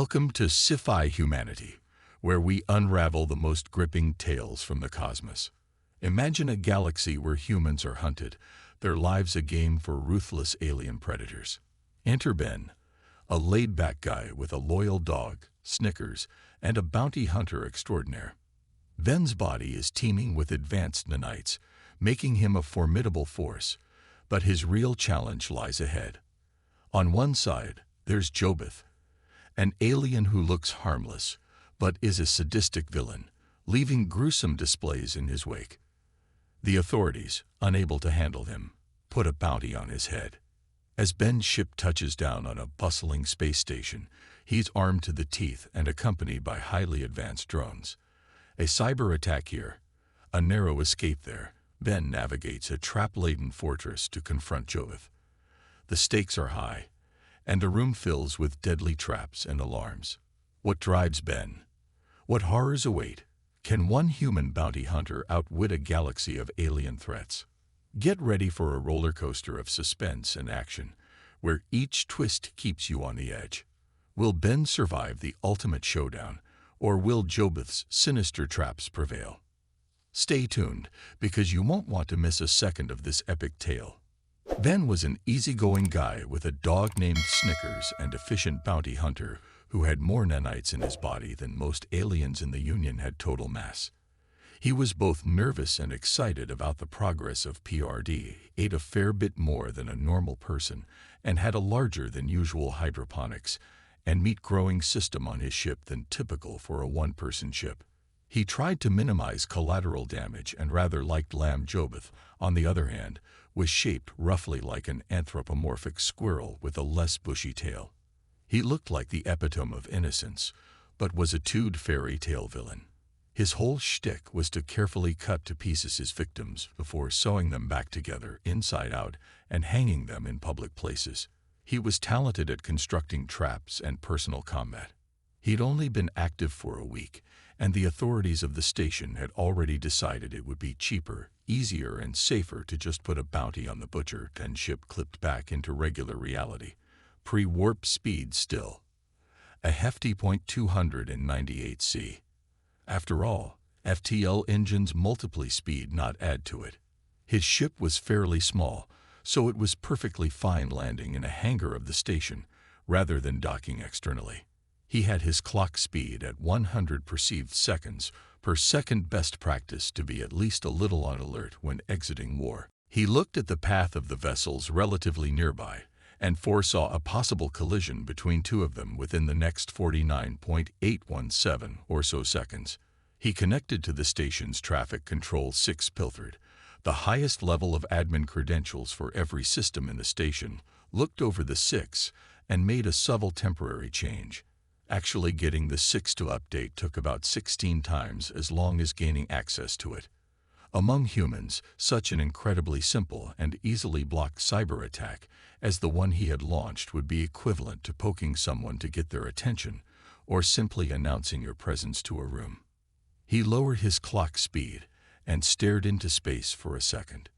Welcome to SciFi Humanity, where we unravel the most gripping tales from the cosmos. Imagine a galaxy where humans are hunted, their lives a game for ruthless alien predators. Enter Ben, a laid-back guy with a loyal dog, Snickers, and a bounty hunter extraordinaire. Ben's body is teeming with advanced nanites, making him a formidable force, but his real challenge lies ahead. On one side, there's Jobeth, an alien who looks harmless, but is a sadistic villain, leaving gruesome displays in his wake. The authorities, unable to handle him, put a bounty on his head. As Ben's ship touches down on a bustling space station, he's armed to the teeth and accompanied by highly advanced drones. A cyber attack here, a narrow escape there. Ben navigates a trap-laden fortress to confront Jobeth. The stakes are high, and the room fills with deadly traps and alarms. What drives Ben? What horrors await? Can one human bounty hunter outwit a galaxy of alien threats? Get ready for a roller coaster of suspense and action, where each twist keeps you on the edge. Will Ben survive the ultimate showdown, or will Jobeth's sinister traps prevail? Stay tuned, because you won't want to miss a second of this epic tale. Ben was an easygoing guy with a dog named Snickers and efficient bounty hunter who had more nanites in his body than most aliens in the Union had total mass. He was both nervous and excited about the progress of PRD, ate a fair bit more than a normal person, and had a larger than usual hydroponics and meat growing system on his ship than typical for a one-person ship. He tried to minimize collateral damage and rather liked Lamb Jobeth, on the other hand, was shaped roughly like an anthropomorphic squirrel with a less bushy tail. He looked like the epitome of innocence, but was a toed fairy tale villain. His whole shtick was to carefully cut to pieces his victims before sewing them back together inside out and hanging them in public places. He was talented at constructing traps and personal combat. He'd only been active for a week, and the authorities of the station had already decided it would be cheaper, easier, and safer to just put a bounty on the butcher than ship clipped back into regular reality. Pre-warp speed still. A hefty .298C. After all, FTL engines multiply speed, not add to it. His ship was fairly small, so it was perfectly fine landing in a hangar of the station, rather than docking externally. He had his clock speed at 100 perceived seconds per second, best practice to be at least a little on alert when exiting war. He looked at the path of the vessels relatively nearby and foresaw a possible collision between two of them within the next 49.817 or so seconds. He connected to the station's traffic control 6 pilfered, the highest level of admin credentials for every system in the station, looked over the 6, and made a subtle temporary change. Actually getting the 6 to update took about 16 times as long as gaining access to it. Among humans, such an incredibly simple and easily blocked cyber attack as the one he had launched would be equivalent to poking someone to get their attention, or simply announcing your presence to a room. He lowered his clock speed and stared into space for a second.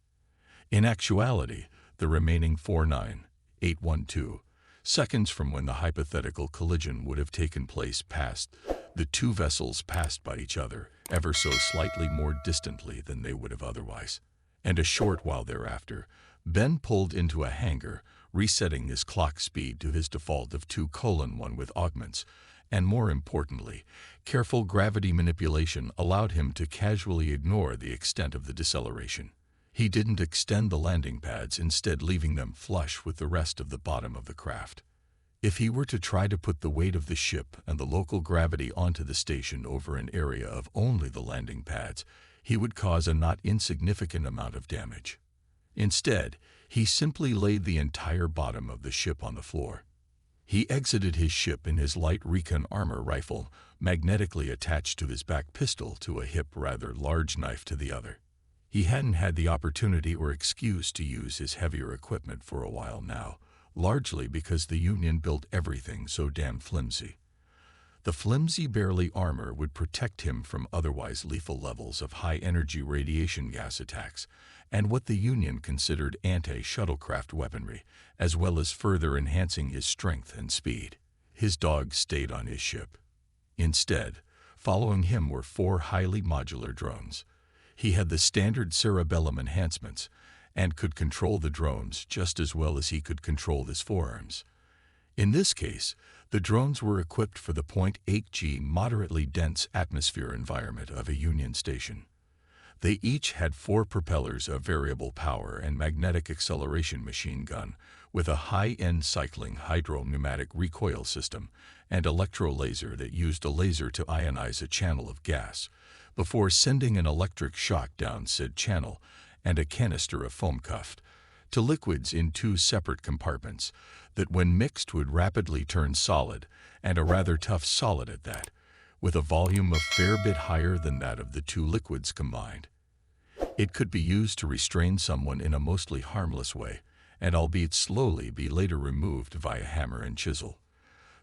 In actuality, the remaining 49.812 seconds from when the hypothetical collision would have taken place passed, the two vessels passed by each other ever so slightly more distantly than they would have otherwise. And a short while thereafter, Ben pulled into a hangar, resetting his clock speed to his default of 2:1 with augments, and more importantly, careful gravity manipulation allowed him to casually ignore the extent of the deceleration. He didn't extend the landing pads, instead leaving them flush with the rest of the bottom of the craft. If he were to try to put the weight of the ship and the local gravity onto the station over an area of only the landing pads, he would cause a not insignificant amount of damage. Instead, he simply laid the entire bottom of the ship on the floor. He exited his ship in his light recon armor rifle, magnetically attached to his back pistol to a hip, rather large knife to the other. He hadn't had the opportunity or excuse to use his heavier equipment for a while now, largely because the Union built everything so damn flimsy. The flimsy, barely armor would protect him from otherwise lethal levels of high-energy radiation gas attacks and what the Union considered anti-shuttlecraft weaponry, as well as further enhancing his strength and speed. His dog stayed on his ship. Instead, following him were 4 highly modular drones. He had the standard cerebellum enhancements and could control the drones just as well as he could control his forearms. In this case, the drones were equipped for the 0.8G moderately dense atmosphere environment of a Union station. They each had 4 propellers of variable power and magnetic acceleration machine gun with a high-end cycling hydro-pneumatic recoil system and electro-laser that used a laser to ionize a channel of gas before sending an electric shock down said channel, and a canister of foam cuffed to liquids in 2 separate compartments that when mixed would rapidly turn solid, and a rather tough solid at that, with a volume a fair bit higher than that of the 2 liquids combined. It could be used to restrain someone in a mostly harmless way, and albeit slowly be later removed via hammer and chisel.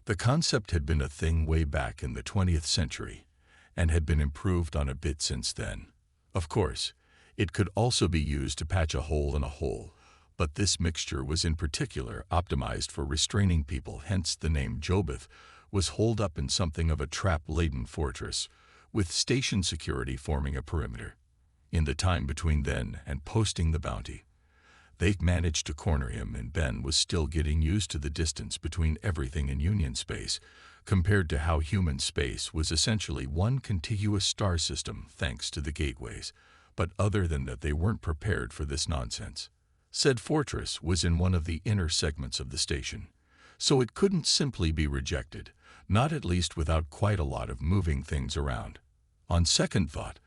The concept had been a thing way back in the 20th century, and had been improved on a bit since then. Of course, it could also be used to patch a hole in a hole, but this mixture was in particular optimized for restraining people, hence the name Jobeth was holed up in something of a trap-laden fortress, with station security forming a perimeter. In the time between then and posting the bounty, they managed to corner him, and Ben was still getting used to the distance between everything in Union space, compared to how human space was essentially one contiguous star system thanks to the gateways. But other than that, they weren't prepared for this nonsense. Said fortress was in one of the inner segments of the station, so it couldn't simply be rejected, not at least without quite a lot of moving things around. On second thought,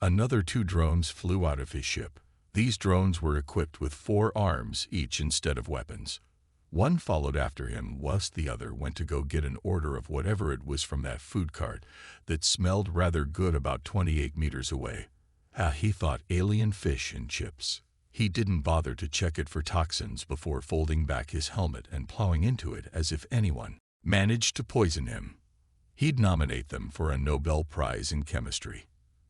another 2 drones flew out of his ship. These drones were equipped with 4 arms each instead of weapons. One followed after him whilst the other went to go get an order of whatever it was from that food cart that smelled rather good about 28 meters away. He thought alien fish and chips. He didn't bother to check it for toxins before folding back his helmet and plowing into it as if anyone managed to poison him, he'd nominate them for a Nobel Prize in chemistry.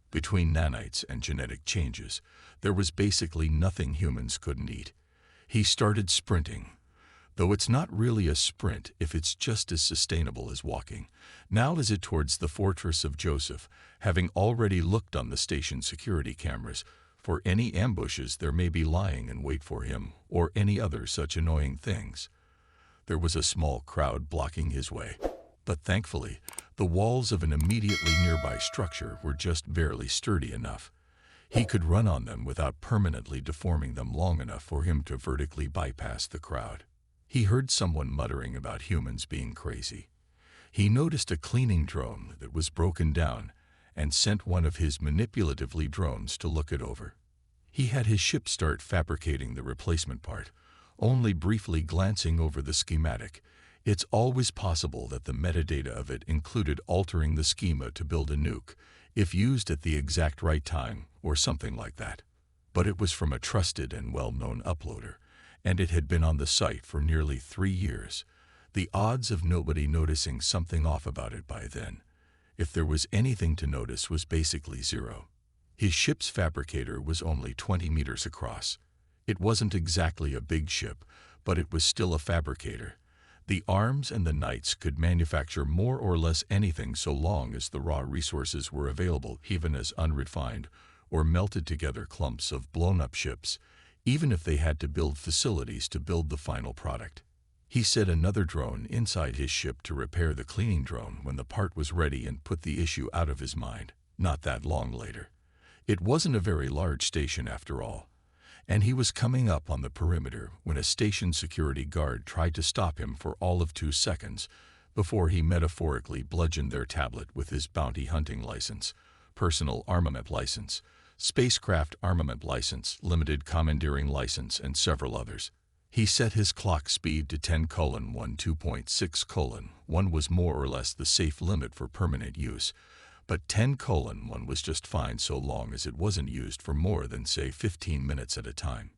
Between nanites and genetic changes, there was basically nothing humans couldn't eat. He started sprinting, though it's not really a sprint if it's just as sustainable as walking. Now is it towards the fortress of Joseph, having already looked on the station security cameras for any ambushes there may be lying in wait for him, or any other such annoying things. There was a small crowd blocking his way, but thankfully, the walls of an immediately nearby structure were just barely sturdy enough. He could run on them without permanently deforming them long enough for him to vertically bypass the crowd. He heard someone muttering about humans being crazy. He noticed a cleaning drone that was broken down and sent one of his manipulatively drones to look it over. He had his ship start fabricating the replacement part, only briefly glancing over the schematic. It's always possible that the metadata of it included altering the schema to build a nuke, if used at the exact right time, or something like that. But it was from a trusted and well-known uploader, and it had been on the site for nearly 3 years. The odds of nobody noticing something off about it by then, if there was anything to notice, was basically 0. His ship's fabricator was only 20 meters across. It wasn't exactly a big ship, but it was still a fabricator. The arms and the knights could manufacture more or less anything so long as the raw resources were available, even as unrefined or melted together clumps of blown-up ships, even if they had to build facilities to build the final product. He set another drone inside his ship to repair the cleaning drone when the part was ready and put the issue out of his mind, not that long later. It wasn't a very large station after all, and he was coming up on the perimeter when a station security guard tried to stop him for all of 2 seconds before he metaphorically bludgeoned their tablet with his bounty hunting license, personal armament license, spacecraft armament license, limited commandeering license, and several others. He set his clock speed to 10:1 2.6:1 was more or less the safe limit for permanent use, but 10:1 was just fine so long as it wasn't used for more than, say, 15 minutes at a time.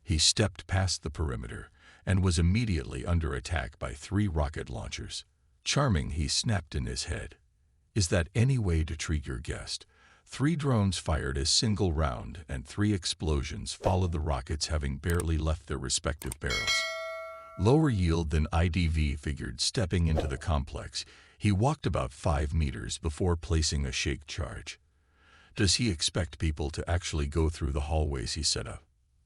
He stepped past the perimeter and was immediately under attack by 3 rocket launchers. Charming, he snapped in his head. Is that any way to treat your guest? 3 drones fired a single round, and 3 explosions followed the rockets, having barely left their respective barrels. Lower yield than IDV figured. Stepping into the complex, he walked about 5 meters before placing a shake charge. Does he expect people to actually go through the hallways he set up?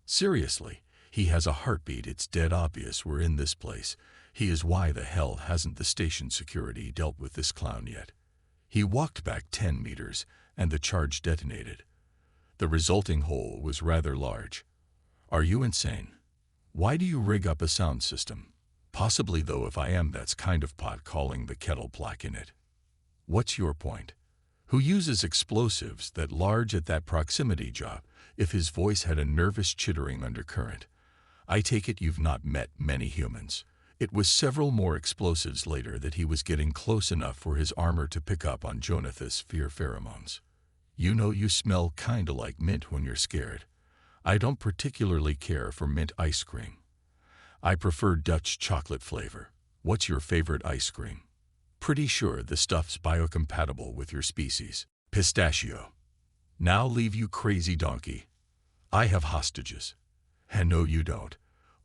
Seriously, he has a heartbeat. It's dead obvious we're in this place. He is why the hell hasn't the station security dealt with this clown yet? He walked back 10 meters, and the charge detonated. The resulting hole was rather large. Are you insane? Why do you rig up a sound system? Possibly, though, if I am, that's kind of pot calling the kettle black in it. What's your point? Who uses explosives that large at that proximity, Job? If his voice had a nervous chittering undercurrent. I take it you've not met many humans. It was several more explosives later that he was getting close enough for his armor to pick up on Jobeth's fear pheromones. You know, you smell kinda like mint when you're scared. I don't particularly care for mint ice cream. I prefer Dutch chocolate flavor. What's your favorite ice cream? Pretty sure the stuff's biocompatible with your species. Pistachio. Now leave, you crazy donkey. I have hostages. And no, you don't.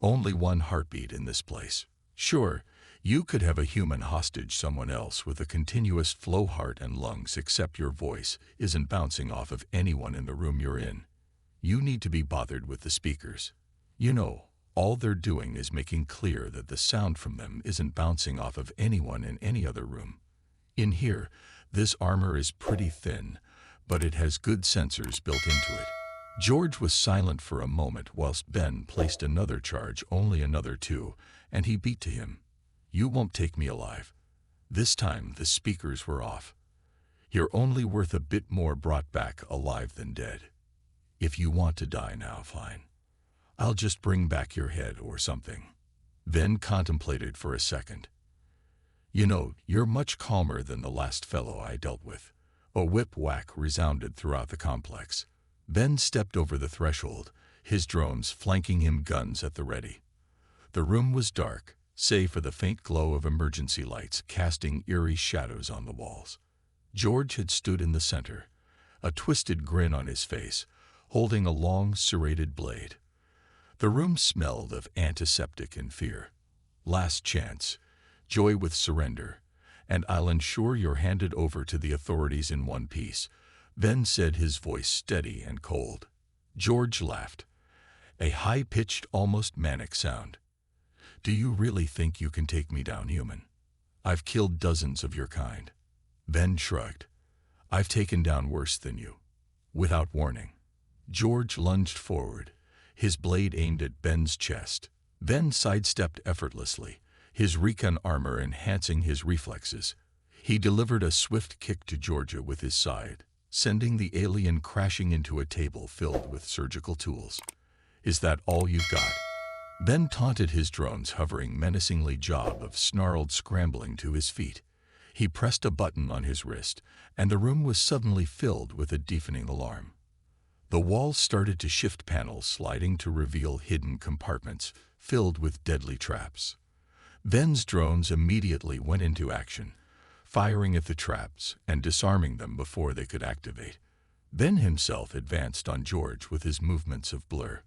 Only one heartbeat in this place. Sure, you could have a human hostage someone else with a continuous flow heart and lungs, except your voice isn't bouncing off of anyone in the room you're in. You need to be bothered with the speakers. You know, all they're doing is making clear that the sound from them isn't bouncing off of anyone in any other room. In here, this armor is pretty thin, but it has good sensors built into it. George was silent for a moment whilst Ben placed another charge, only another 2, and he beat to him. You won't take me alive. This time the speakers were off. You're only worth a bit more brought back alive than dead. If you want to die now, fine. I'll just bring back your head or something. Ben contemplated for a second. You know, you're much calmer than the last fellow I dealt with. A whip-whack resounded throughout the complex. Ben stepped over the threshold, his drones flanking him, guns at the ready. The room was dark, save for the faint glow of emergency lights casting eerie shadows on the walls. George had stood in the center, a twisted grin on his face, holding a long, serrated blade. The room smelled of antiseptic and fear. Last chance, joy with surrender, and I'll ensure you're handed over to the authorities in one piece, Ben said, his voice steady and cold. George laughed, a high-pitched, almost manic sound. Do you really think you can take me down, human? I've killed dozens of your kind. Ben shrugged. I've taken down worse than you. Without warning. George lunged forward, his blade aimed at Ben's chest. Ben sidestepped effortlessly, his recon armor enhancing his reflexes. He delivered a swift kick to Georgia with his side, sending the alien crashing into a table filled with surgical tools. Is that all you've got? Ben taunted, his drones hovering menacingly. Jobeth snarled, scrambling to his feet. He pressed a button on his wrist, and the room was suddenly filled with a deafening alarm. The walls started to shift, panels sliding to reveal hidden compartments filled with deadly traps. Ben's drones immediately went into action, firing at the traps and disarming them before they could activate. Ben himself advanced on George with his movements of blur.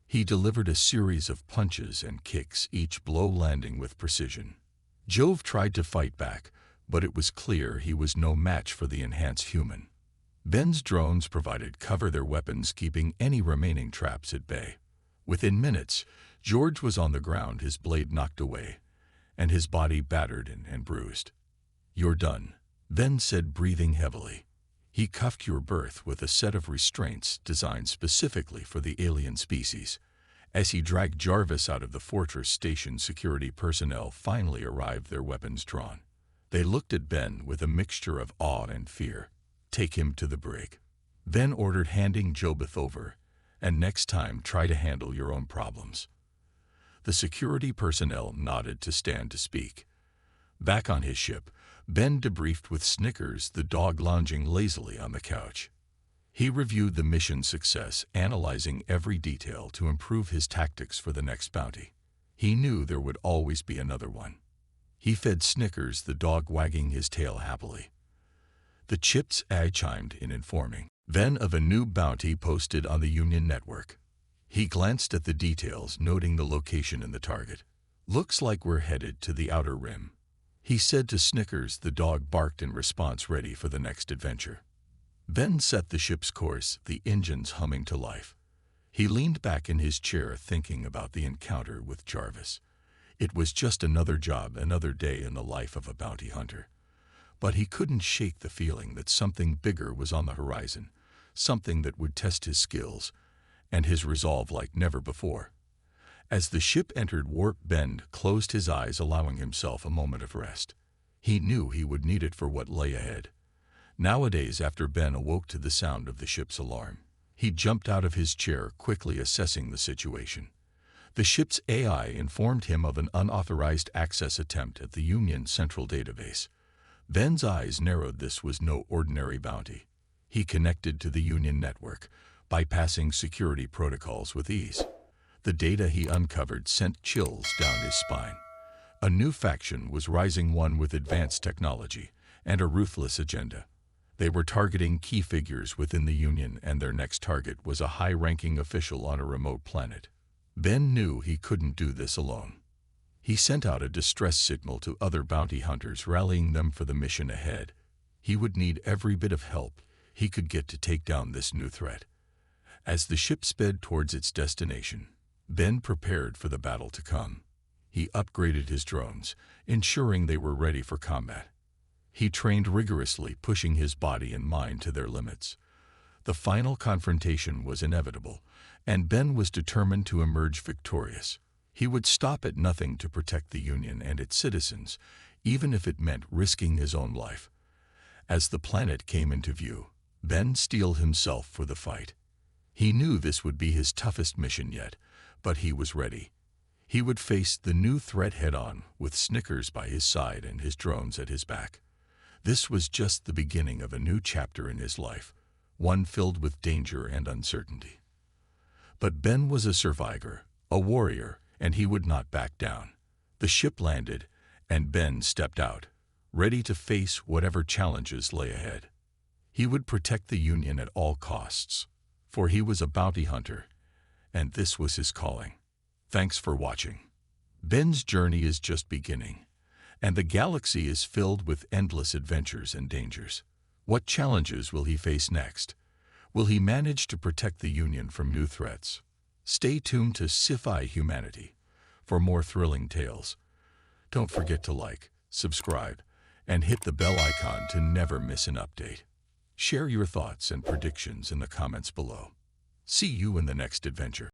He delivered a series of punches and kicks, each blow landing with precision. Jove tried to fight back, but it was clear he was no match for the enhanced human. Ben's drones provided cover, their weapons keeping any remaining traps at bay. Within minutes, George was on the ground, his blade knocked away, and his body battered and bruised. You're done, Ben said, breathing heavily. He cuffed your berth with a set of restraints designed specifically for the alien species. As he dragged Jarvis out of the fortress, station security personnel finally arrived, their weapons drawn. They looked at Ben with a mixture of awe and fear. Take him to the brig, Ben ordered, handing Jobeth over, and next time try to handle your own problems. The security personnel nodded to stand to speak. Back on his ship, Ben debriefed with Snickers, the dog lounging lazily on the couch. He reviewed the mission's success, analyzing every detail to improve his tactics for the next bounty. He knew there would always be another one. He fed Snickers, the dog wagging his tail happily. The chip's eye chimed in, informing Ben of a new bounty posted on the Union network. He glanced at the details, noting the location and the target. "Looks like we're headed to the outer rim," he said to Snickers. The dog barked in response, ready for the next adventure. Ben set the ship's course, the engines humming to life. He leaned back in his chair, thinking about the encounter with Jarvis. It was just another job, another day in the life of a bounty hunter. But he couldn't shake the feeling that something bigger was on the horizon, something that would test his skills and his resolve like never before. As the ship entered Warp Bend, closed his eyes, allowing himself a moment of rest. He knew he would need it for what lay ahead. Nowadays, after Ben awoke to the sound of the ship's alarm, he jumped out of his chair, quickly assessing the situation. The ship's AI informed him of an unauthorized access attempt at the Union Central Database. Ben's eyes narrowed. This was no ordinary bounty. He connected to the Union network, bypassing security protocols with ease. The data he uncovered sent chills down his spine. A new faction was rising, one with advanced technology and a ruthless agenda. They were targeting key figures within the Union, and their next target was a high-ranking official on a remote planet. Ben knew he couldn't do this alone. He sent out a distress signal to other bounty hunters, rallying them for the mission ahead. He would need every bit of help he could get to take down this new threat. As the ship sped towards its destination, Ben prepared for the battle to come. He upgraded his drones, ensuring they were ready for combat. He trained rigorously, pushing his body and mind to their limits. The final confrontation was inevitable, and Ben was determined to emerge victorious. He would stop at nothing to protect the Union and its citizens, even if it meant risking his own life. As the planet came into view, Ben steeled himself for the fight. He knew this would be his toughest mission yet, but he was ready. He would face the new threat head-on, with Snickers by his side and his drones at his back. This was just the beginning of a new chapter in his life, one filled with danger and uncertainty. But Ben was a survivor, a warrior, and he would not back down. The ship landed, and Ben stepped out, ready to face whatever challenges lay ahead. He would protect the Union at all costs, for he was a bounty hunter, and this was his calling. Thanks for watching. Ben's journey is just beginning, and the galaxy is filled with endless adventures and dangers. What challenges will he face next? Will he manage to protect the Union from new threats? Stay tuned to SciFi Humanity for more thrilling tales. Don't forget to like, subscribe, and hit the bell icon to never miss an update. Share your thoughts and predictions in the comments below. See you in the next adventure.